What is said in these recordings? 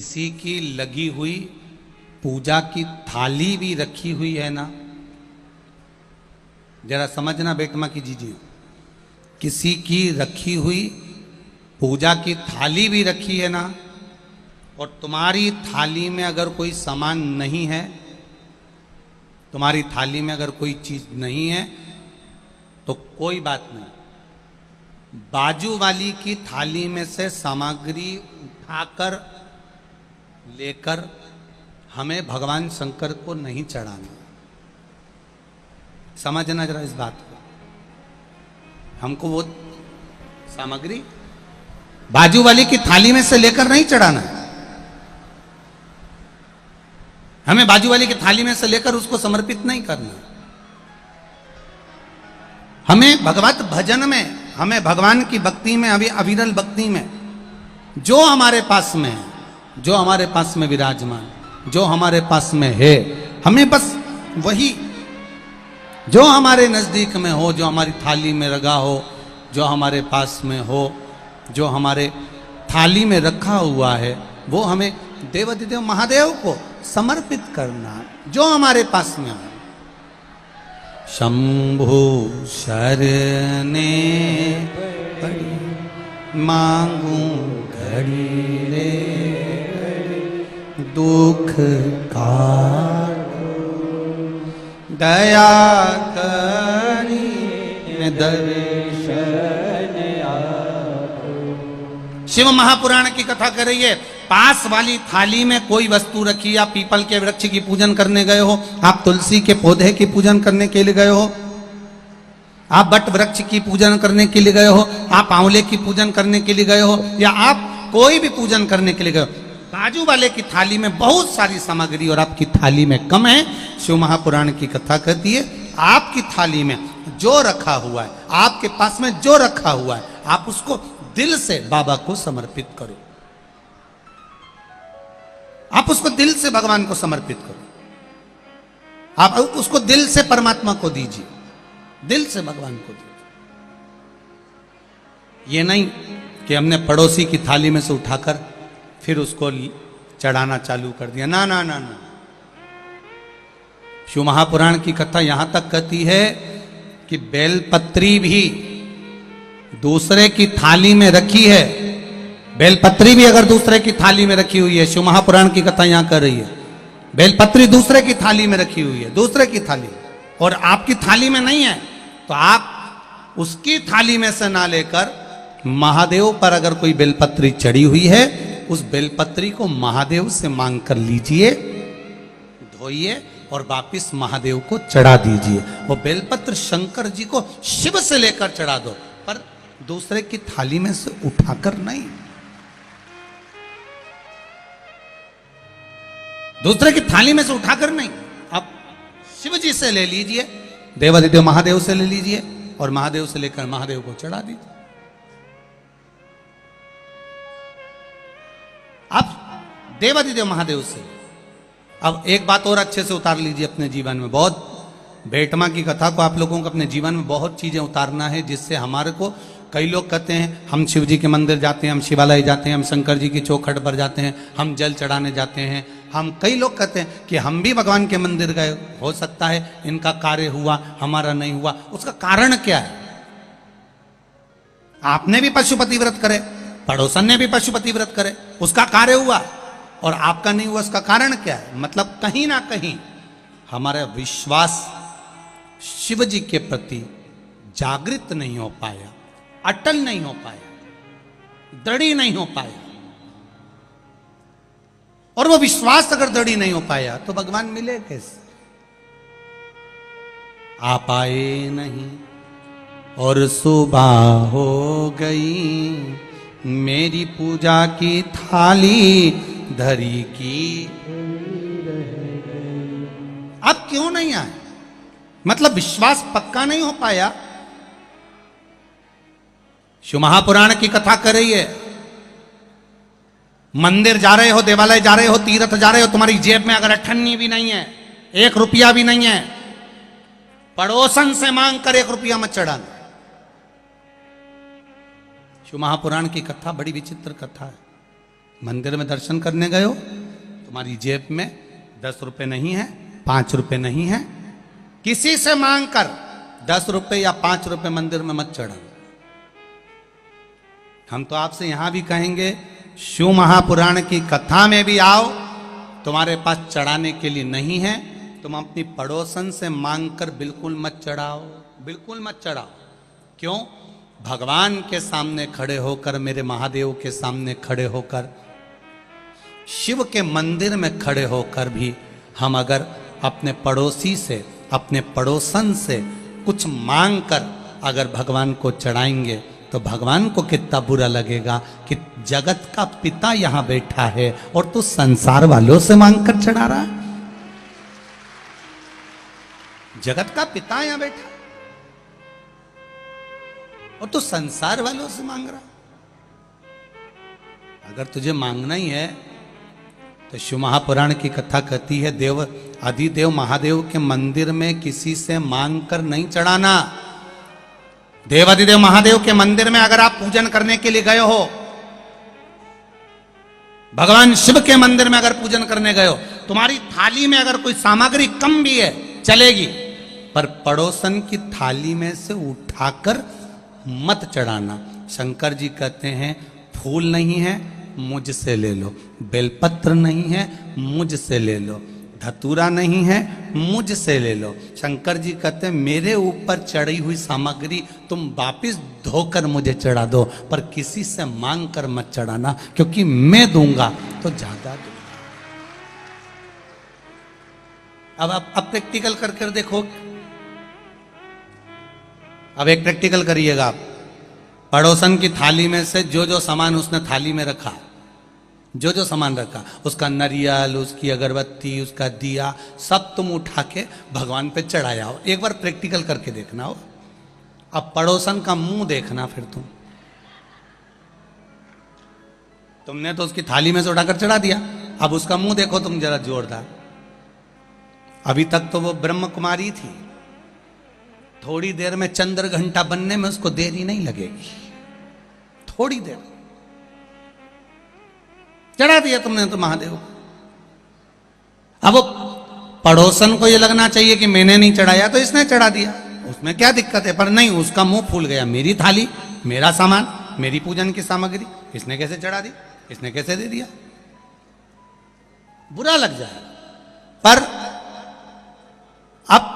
किसी की लगी हुई पूजा की थाली भी रखी हुई है ना, जरा समझना बेटमा की जीजिए, किसी की रखी हुई पूजा की थाली भी रखी है ना, और तुम्हारी थाली में अगर कोई सामान नहीं है, तुम्हारी थाली में अगर कोई चीज नहीं है तो कोई बात नहीं, बाजू वाली की थाली में से सामग्री उठाकर लेकर हमें भगवान शंकर को नहीं चढ़ाना। समझना जरा इस बात को, हमको वो सामग्री बाजू वाली की थाली में से लेकर नहीं चढ़ाना है, हमें बाजू वाली की थाली में से लेकर उसको समर्पित नहीं करना। हमें भगवत भजन में, हमें भगवान की भक्ति में, अभी अविरल भक्ति में जो हमारे पास में है, जो हमारे पास में विराजमान, जो हमारे पास में है, हमें बस वही जो हमारे नजदीक में हो, जो हमारी थाली में रखा हो, जो हमारे पास में हो, जो हमारे थाली में रखा हुआ है, वो हमें देवाधिदेव महादेव को समर्पित करना, जो हमारे पास में है। शंभु शरणे मांगू घड़ी रे दुख का दया करी दर्शन। शिव महापुराण की कथा कर रही है, पास वाली थाली में कोई वस्तु रखी, आप पीपल के वृक्ष की पूजन करने गए हो, आप तुलसी के पौधे की पूजन करने के लिए गए हो, आप बट वृक्ष की पूजन करने के लिए गए हो, आप आंवले की पूजन करने के लिए गए हो, या आप कोई भी पूजन करने के लिए गए हो, बाजू वाले की थाली में बहुत सारी सामग्री और आपकी थाली में कम है। शिव महापुराण की कथा कहती है, आपकी थाली में जो रखा हुआ है, आपके पास में जो रखा हुआ है, आप उसको दिल से बाबा को समर्पित करो, आप उसको दिल से भगवान को समर्पित करो, आप उसको दिल से परमात्मा को दीजिए, दिल से भगवान को दीजिए। ये नहीं कि हमने पड़ोसी की थाली में से उठाकर फिर उसको चढ़ाना चालू कर दिया, ना ना ना ना। शिव महापुराण की कथा यहां तक कहती है कि बेलपत्री भी दूसरे की थाली में रखी है, बेलपत्री भी अगर दूसरे की थाली में रखी हुई है, शिव महापुराण की कथा यहां कर रही है, बेलपत्री दूसरे की थाली में रखी हुई है, दूसरे की थाली, और आपकी थाली में नहीं है, तो आप उसकी थाली में से ना लेकर महादेव पर अगर कोई बेलपत्री चढ़ी हुई है, उस बेलपत्री को महादेव से मांग कर लीजिए, धोइए और वापिस महादेव को चढ़ा दीजिए। वो बेलपत्र शंकर जी को शिव से लेकर चढ़ा दो, पर दूसरे की थाली में से उठाकर नहीं, दूसरे की थाली में से उठाकर नहीं, आप शिव जी से ले लीजिए, देवाधिदेव महादेव से ले लीजिए और महादेव से लेकर महादेव को चढ़ा दीजिए। आप देवाधिदेव महादेव से। अब एक बात और अच्छे से उतार लीजिए अपने जीवन में, बहुत बेटमा की कथा को आप लोगों को अपने जीवन में बहुत चीजें उतारना है, जिससे हमारे को, कई लोग कहते हैं हम शिव जी के मंदिर जाते हैं, हम शिवालय जाते हैं, हम शंकर जी की चौखट पर जाते हैं, हम जल चढ़ाने जाते हैं, हम, कई लोग कहते हैं कि हम भी भगवान के मंदिर गए, हो सकता है इनका कार्य हुआ, हमारा नहीं हुआ। उसका कारण क्या है? आपने भी पशुपति व्रत करे, पड़ोसन ने भी पशुपति व्रत करे, उसका कार्य हुआ और आपका नहीं हुआ, उसका कारण क्या है? मतलब कहीं ना कहीं हमारा विश्वास शिव जी के प्रति जागृत नहीं हो पाया, अटल नहीं हो पाया, दृढ़ नहीं हो पाया। और वो विश्वास अगर दृढ़ नहीं हो पाया तो भगवान मिले कैसे? आप आए नहीं और सुबह हो गई, मेरी पूजा की थाली धरी की। अब क्यों नहीं आए? मतलब विश्वास पक्का नहीं हो पाया। शिव महापुराण की कथा कर रही है, मंदिर जा रहे हो, देवालय जा रहे हो, तीर्थ जा रहे हो, तुम्हारी जेब में अगर अठन्नी भी नहीं है, 1 रुपया भी नहीं है, पड़ोसन से मांग कर 1 रुपया मत चढ़ाना। शिव महापुराण की कथा बड़ी विचित्र कथा है। मंदिर में दर्शन करने गए हो, तुम्हारी जेब में 10 रुपए नहीं है, 5 रुपए नहीं है, किसी से मांग कर 10 रुपए या 5 रुपए मंदिर में मत चढ़ाना। हम तो आपसे यहां भी कहेंगे, शिव महापुराण की कथा में भी आओ, तुम्हारे पास चढ़ाने के लिए नहीं है, तुम अपनी पड़ोसन से मांग कर बिल्कुल मत चढ़ाओ, बिल्कुल मत चढ़ाओ। क्यों? भगवान के सामने खड़े होकर, मेरे महादेव के सामने खड़े होकर, शिव के मंदिर में खड़े होकर भी हम अगर अपने पड़ोसी से, अपने पड़ोसन से कुछ मांग कर अगर भगवान को चढ़ाएंगे तो भगवान को कितना बुरा लगेगा कि जगत का पिता यहां बैठा है और तू संसार वालों से मांग कर चढ़ा रहा है। जगत का पिता यहां बैठा और तू संसार वालों से मांग रहा। अगर तुझे मांगना ही है तो शिव महापुराण की कथा कहती है, देव अधिदेव महादेव के मंदिर में किसी से मांग कर नहीं चढ़ाना। देव अधिदेव महादेव के मंदिर में अगर आप पूजन करने के लिए गए हो, भगवान शिव के मंदिर में अगर पूजन करने गए हो, तुम्हारी थाली में अगर कोई सामग्री कम भी है चलेगी, पर पड़ोसन की थाली में से उठाकर मत चढ़ाना। शंकर जी कहते हैं, फूल नहीं है मुझसे ले लो, बेलपत्र नहीं है मुझसे ले लो, धतूरा नहीं है मुझसे ले लो। शंकर जी कहते हैं, मेरे ऊपर चढ़ी हुई सामग्री तुम वापिस धोकर मुझे चढ़ा दो, पर किसी से मांग कर मत चढ़ाना, क्योंकि मैं दूंगा तो ज्यादा दूंगा। अब प्रैक्टिकल करके देखो, अब एक प्रैक्टिकल करिएगा आप। पड़ोसन की थाली में से जो जो सामान उसने थाली में रखा, जो जो सामान रखा, उसका नरियल, उसकी अगरबत्ती, उसका दिया, सब तुम उठा के भगवान पे चढ़ाया हो। एक बार प्रैक्टिकल करके देखना हो। अब पड़ोसन का मुंह देखना, फिर तुमने तो उसकी थाली में से उठाकर चढ़ा दिया, अब उसका मुंह देखो तुम जरा जोरदार। अभी तक तो वो ब्रह्म कुमारी थी, थोड़ी देर में चंद्र घंटा बनने में उसको देरी नहीं लगेगी, थोड़ी देर चढ़ा दिया तुमने तो महादेव। अब वो पड़ोसन को ये लगना चाहिए कि मैंने नहीं चढ़ाया तो इसने चढ़ा दिया, उसमें क्या दिक्कत है, पर नहीं, उसका मुंह फूल गया। मेरी थाली, मेरा सामान, मेरी पूजन की सामग्री इसने कैसे चढ़ा दी, इसने कैसे दे दिया, बुरा लग जाए। पर अब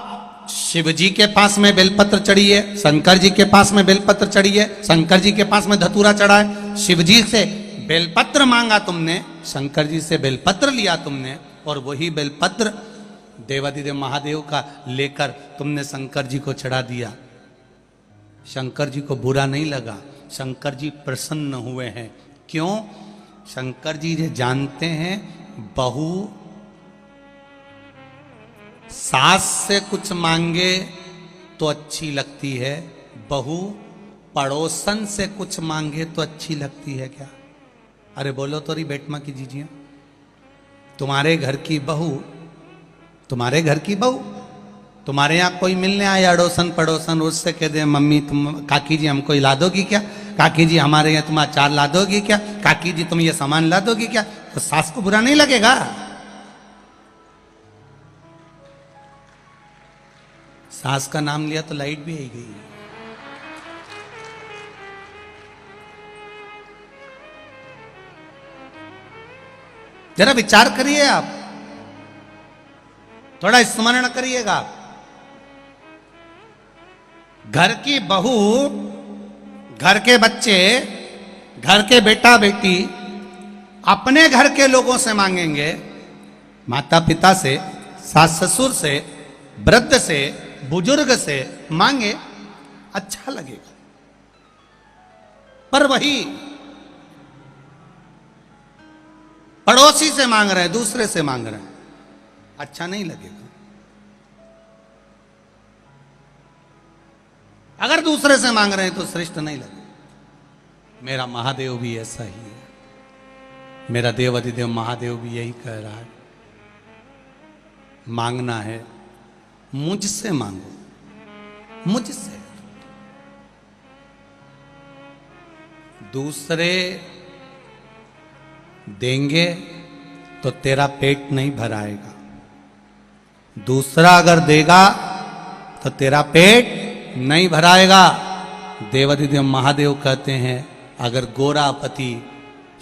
शिव जी के पास में बेलपत्र चढ़ी है, शंकर जी के पास में बेलपत्र चढ़ी है, शंकर जी के पास में धतूरा चढ़ा है। शिव जी से बेलपत्र मांगा तुमने, शंकर जी से बेलपत्र लिया तुमने, और वही बेलपत्र देवाधिदेव महादेव का लेकर तुमने शंकर जी को चढ़ा दिया। शंकर जी को बुरा नहीं लगा, शंकर जी प्रसन्न हुए हैं। क्यों? शंकर जी ये जानते हैं, बहू सास से कुछ मांगे तो अच्छी लगती है, बहू पड़ोसन से कुछ मांगे तो अच्छी लगती है क्या? अरे बोलो तो रही बेटमा की जीजिए। तुम्हारे घर की बहू, तुम्हारे घर की बहू, तुम्हारे यहाँ कोई मिलने आए अड़ोसन पड़ोसन, उससे कह दे, मम्मी तुम, काकी जी हमको ला दोगी क्या, काकी जी हमारे यहाँ तुम अचार ला दोगी क्या, काकी जी तुम ये सामान ला दोगी क्या, तो सास को बुरा नहीं लगेगा? सास का नाम लिया तो लाइट भी आई गई। जरा विचार करिए आप, थोड़ा स्मरण करिएगा। घर की बहू, घर के बच्चे, घर के बेटा बेटी अपने घर के लोगों से मांगेंगे, माता पिता से, सास ससुर से, वृद्ध से, बुजुर्ग से मांगे, अच्छा लगेगा। पर वही पड़ोसी से मांग रहे हैं, दूसरे से मांग रहे हैं, अच्छा नहीं लगेगा। अगर दूसरे से मांग रहे हैं तो श्रेष्ठ नहीं लगेगा। मेरा महादेव भी ऐसा ही है, मेरा देव अधिदेव महादेव भी यही कह रहा है, मांगना है मुझसे मांगो, मुझसे। दूसरे देंगे तो तेरा पेट नहीं भराएगा, दूसरा अगर देगा तो तेरा पेट नहीं भराएगा। देवाधिदेव महादेव कहते हैं अगर गोरापति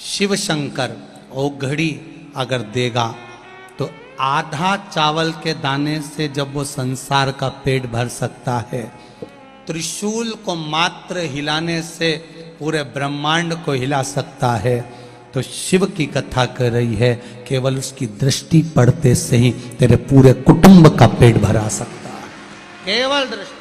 शिव शंकर औघड़ी अगर देगा तो आधा चावल के दाने से जब वो संसार का पेट भर सकता है, त्रिशूल को मात्र हिलाने से पूरे ब्रह्मांड को हिला सकता है। तो शिव की कथा कर रही है केवल उसकी दृष्टि पड़ते से ही तेरे पूरे कुटुंब का पेट भरा सकता है, केवल दृष्टि।